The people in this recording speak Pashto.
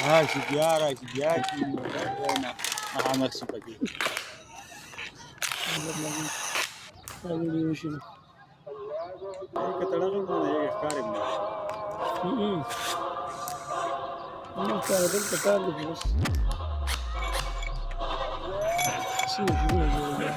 ها شجيارة شجياتي أنا ما نفسي بقى هذا شنو؟ كتلاقي من هي كارم أنا كان تعرف بس شنو شنو